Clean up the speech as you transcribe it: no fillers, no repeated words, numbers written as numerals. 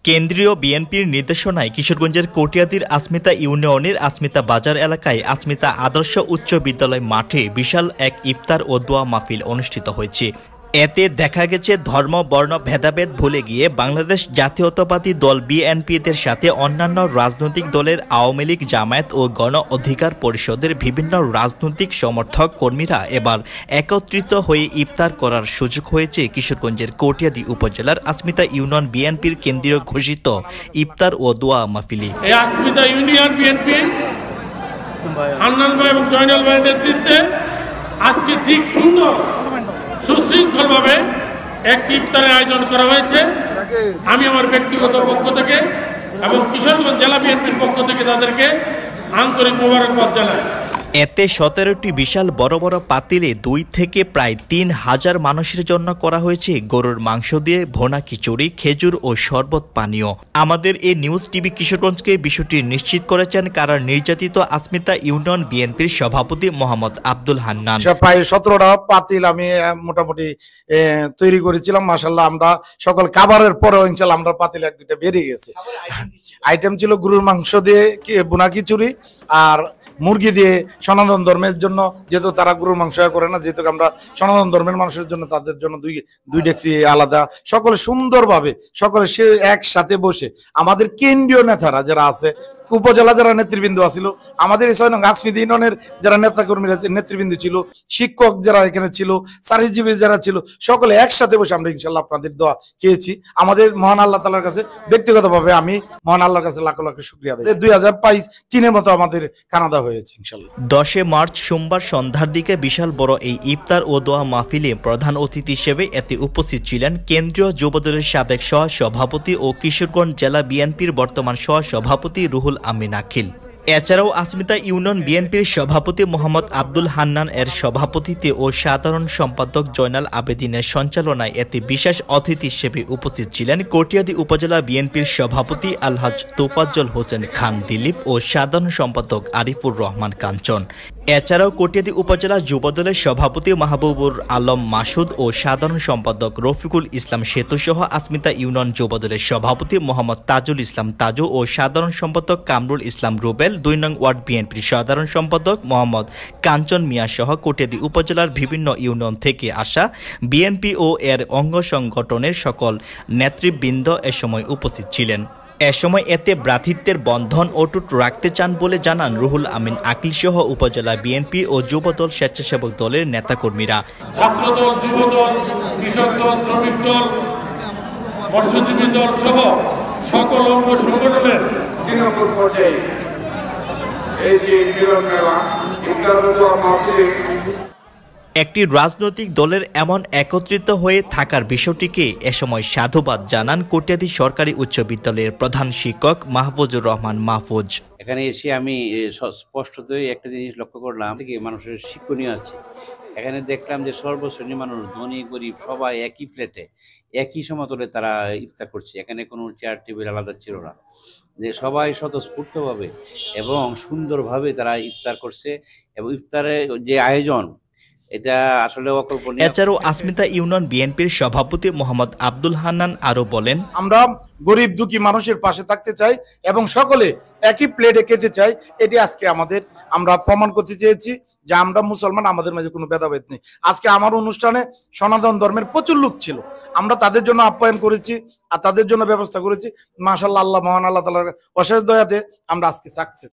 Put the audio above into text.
কেন্দ্রীয় বিএনপির নির্দেশনায় কিশোরগঞ্জের কটিয়াদীর আসমিতা ইউনিয়নের আসমিতা বাজার এলাকায় আসমিতা আদর্শ উচ্চ বিদ্যালয় মাঠে বিশাল এক ইফতার ও দোয়া মাহফিল অনুষ্ঠিত হয়েছে। এতে দেখা গেছে ধর্ম বর্ণ ভেদাভেদ ভুলে গিয়ে বাংলাদেশ জাতীয়তাবাদী দল বিএনপিদের সাথে অন্যান্য রাজনৈতিক দলের আওয়ামী লীগ, জামায়াত ও গণ অধিকার পরিষদের বিভিন্ন রাজনৈতিক সমর্থক কর্মীরা এবার একত্রিত হয়ে ইফতার করার সুযোগ হয়েছে কিশোরগঞ্জের কটিয়াদী উপজেলার আসমিতা ইউনিয়ন বিএনপির কেন্দ্রীয় ঘোষিত ইফতার ও দোয়া মাহফিলে। এই আসমিতা ইউনিয়ন বিএনপি হান্নান ভাই এবং জয়নাল ভাইয়ের নেতৃত্বে আজকে ঠিক সুন্দর সুশৃঙ্খলভাবে একটি ইফতারের আয়োজন করা হয়েছে। আমি আমার ব্যক্তিগত পক্ষ থেকে এবং কিশোরগঞ্জ জেলা বিএনপির পক্ষ থেকে তাদেরকে আন্তরিক মোবারকবাদ জানাই। এতে 17টি বিশাল বড় বড় পাতিলে 2 থেকে প্রায় 3000 মানুষের জন্য করা হয়েছে গরুর মাংস দিয়ে ভোনা খিচুড়ি, খেজুর ও শরবত পানীয়। আমাদের এই নিউজ টিভি কিশোরগঞ্জকে বিষয়টি নিশ্চিত করেছেন কারার নির্যাতিত আসমিতা ইউনিয়ন বিএনপির সভাপতি মোহাম্মদ আব্দুল হান্নান। প্রায় 17টা পাতিল আমি মোটামুটি তৈরি করেছিলাম। মাশাআল্লাহ আমরা সকল খাবারের পরেও ইনশাআল্লাহ আমরা পাতিল 1-2টা বেরিয়ে গেছে। আইটেম ছিল গরুর মাংস দিয়ে ভুনা খিচুড়ি আর মুরগি দিয়ে সনাতন ধর্মের জন্য, যেহেতু তারা গরুর মাংস করে না, যেহেতু আমরা সনাতন ধর্মের মানুষের জন্য তাদের জন্য দুই ডেক্সি আলাদা। সকলে সুন্দরভাবে সকলে সে একসাথে বসে আমাদের কেন্দ্রীয় নেতারা যারা আছে, উপজেলা যারা নেতৃবৃন্দ আছিল, আমাদের এই 6 নং আসমিতা ইউনিয়নের যারা নেতা কর্মীরা নেতৃবৃন্দ ছিল, শিক্ষক যারা এখানে ছিল, চাকরিজীবী যারা ছিল, সকলে একসাথে বসে আমরা ইনশাল্লাহ আপনাদের দোয়া খেয়েছি। আমাদের মহান আল্লাহ তাআলার কাছে ব্যক্তিগতভাবে আমি মহান আল্লাহর কাছে লাখ লাখ শুকরিয়া দেই। 2023-3 মতো আমাদের খানা দাওয়া হয়েছে ইনশাল্লাহ। 10 মার্চ সোমবার সন্ধ্যার দিকে বিশাল বড় এই ইফতার ও দোয়া মাহফিলে প্রধান অতিথি হিসেবে এতে উপস্থিত ছিলেন কেন্দ্রীয় যুবদলের সাবেক সহ-সভাপতি ও কিশোরগঞ্জ জেলা বিএনপির বর্তমান সহ-সভাপতি রুহুল আমিন আখিল। এছাড়াও আসমিতা ইউনিয়ন বিএনপির সভাপতি মোহাম্মদ আব্দুল হান্নান এর সভাপতিত্বে ও সাধারণ সম্পাদক জয়নাল আবেদিনের সঞ্চালনায় এতে বিশেষ অতিথি হিসেবে উপস্থিত ছিলেন কটিয়াদী উপজেলা বিএনপির সভাপতি আলহাজ তোফাজ্জল হোসেন খান দিলীপ ও সাধারণ সম্পাদক আরিফুর রহমান কাঞ্চন। এছাড়াও কটিয়াদী উপজেলা যুবদলের সভাপতি মাহবুবুর আলম মাসুদ ও সাধারণ সম্পাদক রফিকুল ইসলাম সেতু সহ আসমিতা ইউনিয়ন যুবদলের সভাপতি মোহাম্মদ তাজুল ইসলাম তাজু ও সাধারণ সম্পাদক কামরুল ইসলাম রুবেল, 2 নং ওয়ার্ড বিএনপির সাধারণ সম্পাদক মোহাম্মদ কাঞ্চন মিয়া সহ কটিয়াদী উপজেলার বিভিন্ন ইউনিয়ন থেকে আসা বিএনপি ও এর অঙ্গ সংগঠনের সকল নেতৃবৃন্দ এ সময় উপস্থিত ছিলেন। এ সময় এতে ভ্রাতৃত্বের বন্ধন অটুট রাখতে চান বলে জানান রুহুল আমিন আকিল সহ উপজেলা বিএনপি ও যুবদল স্বেচ্ছাসেবক দলের নেতাকর্মীরা। ছাত্রদল, যুবদল, কৃষক দল, শ্রমিক দল, মৎস্যজীবী দল সহ সকল অঙ্গ সংগঠনের তৃণমূল পর্যায়ে এই যে মিলন মেলা একটি রাজনৈতিক দলের এমন একত্রিত হয়ে থাকার বিষয়টিকে এ সময় সাধুবাদ জানান কটিয়াদী সরকারি উচ্চ বিদ্যালয়ের প্রধান শিক্ষক মাহফুজুর রহমান মাহফুজ। এখানে এসে আমি স্পষ্টতই একটা জিনিস লক্ষ্য করলাম থেকে মানুষের শিক্ষণীয় আছে। এখানে দেখলাম যে সর্বশ্রেণী মানুষ, ধনী গরিব সবাই একই প্লেটে একই সমতলে তারা ইফতার করছে। এখানে কোনো চেয়ার টেবিল আলাদা ছিল না, যে সবাই স্বতঃস্ফূর্তভাবে এবং সুন্দরভাবে তারা ইফতার করছে এবং ইফতারের যে আয়োজন এটা আসলে অকল্পনীয়। এছাড়াও আসমিতা ইউনিয়ন বিএনপির সভাপতি মোহাম্মদ আব্দুল হান্নান আরো বলেন, আমরা গরিব দুঃখী মানুষের পাশে থাকতে চাই এবং সকলে একই প্লেটে খেতে চাই। এটি আজকে আমরা প্রমাণ করতে চেয়েছি যে আমরা মুসলমান, আমাদের মাঝে কোনো ভেদাভেদ নেই। আজকে আমার অনুষ্ঠানে সনাতন ধর্মের প্রচুর লোক ছিল, আমরা তাদের জন্য আপ্যায়ন করেছি আর তাদের জন্য ব্যবস্থা করেছি। মাশাআল্লাহ, আল্লাহ মহান আল্লাহ তাআলার অশেষ দয়াতে আমরা আজকে সাকসেস।